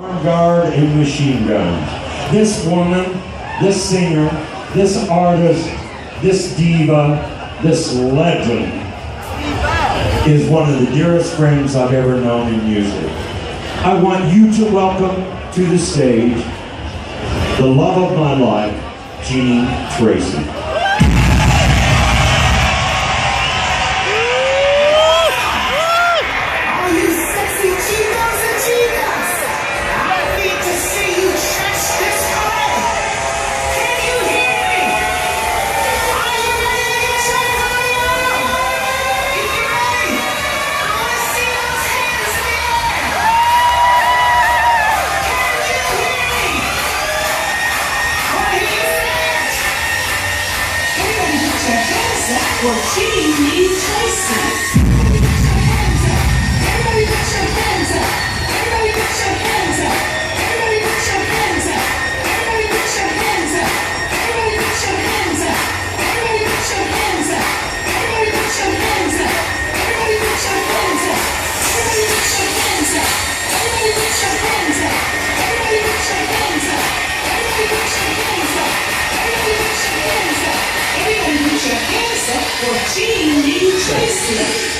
Guard and machine gun. This woman, this singer, this artist, this diva, this legend is one of the dearest friends I've ever known in music. I want you to welcome to the stage the love of my life, Jeanie Tracy. For Jeanie Tracy. Everybody put your hands up. Everybody put your hands up. Everybody put your hands up. Everybody put your hands up. Everybody put your hands up. Everybody put your hands up. Everybody put your hands up. Everybody put your hands up. Everybody put your hands up. Everybody put your hands up. Everybody put your hands up. Everybody put your hands up. Everybody put your hands up. Everybody put your hands up for Jeanie Tracy.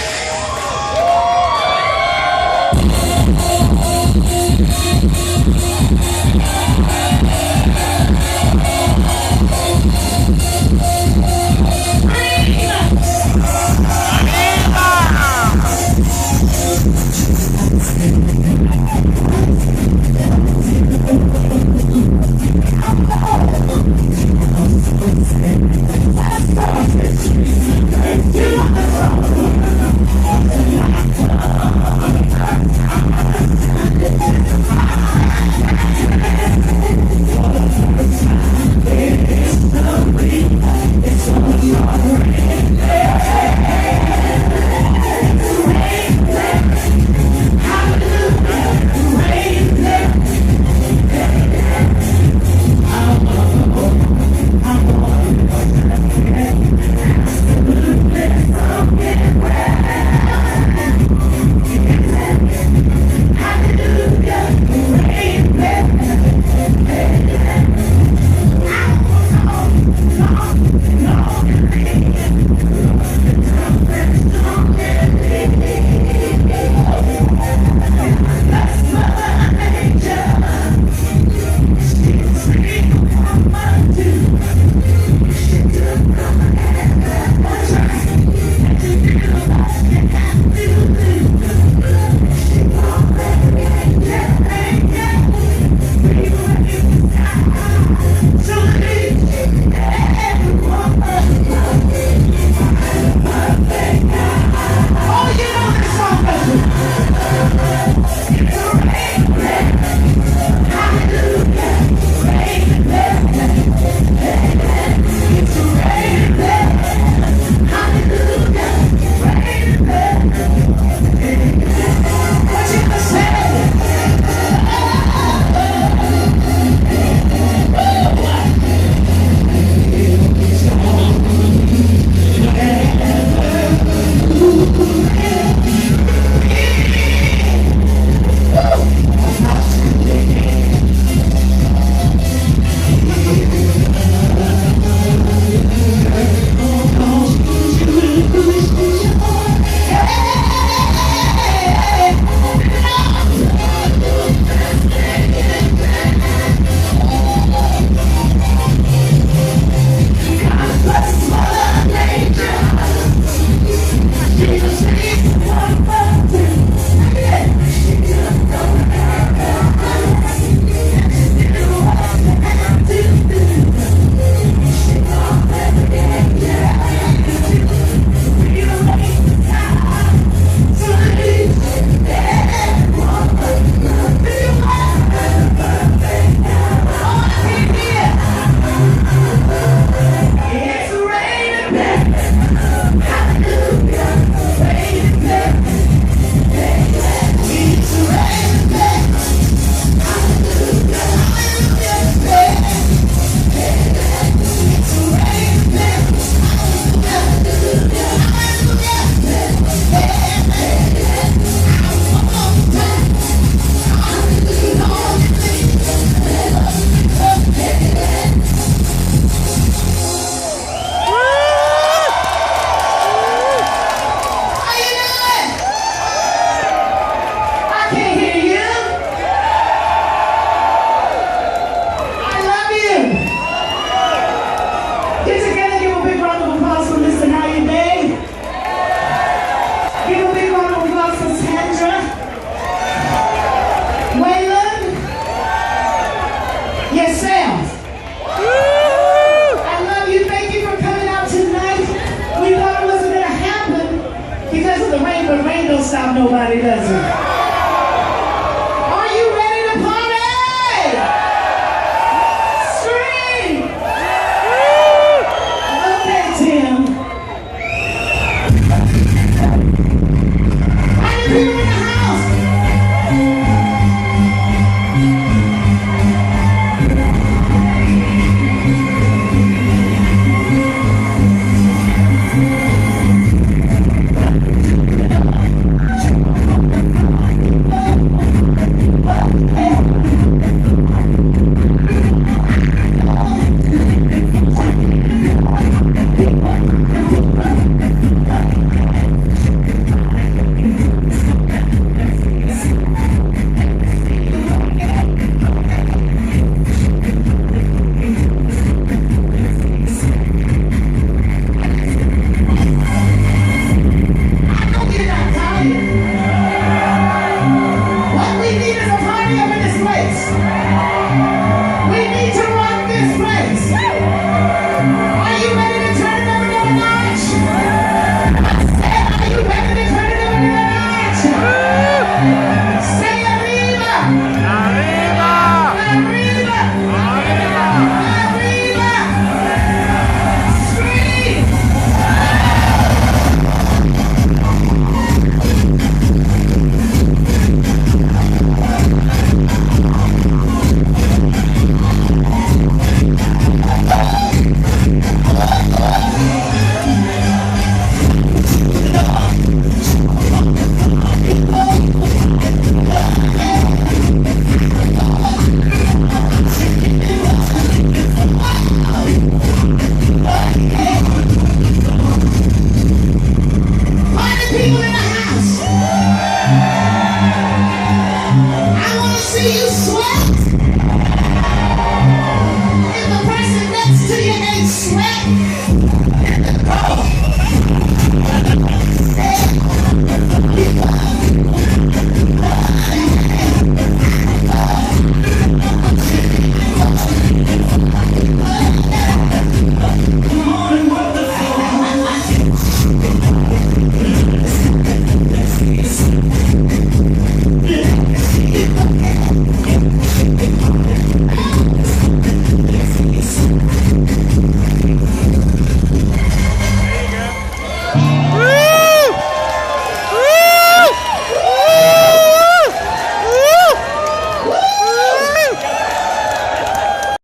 you sweat?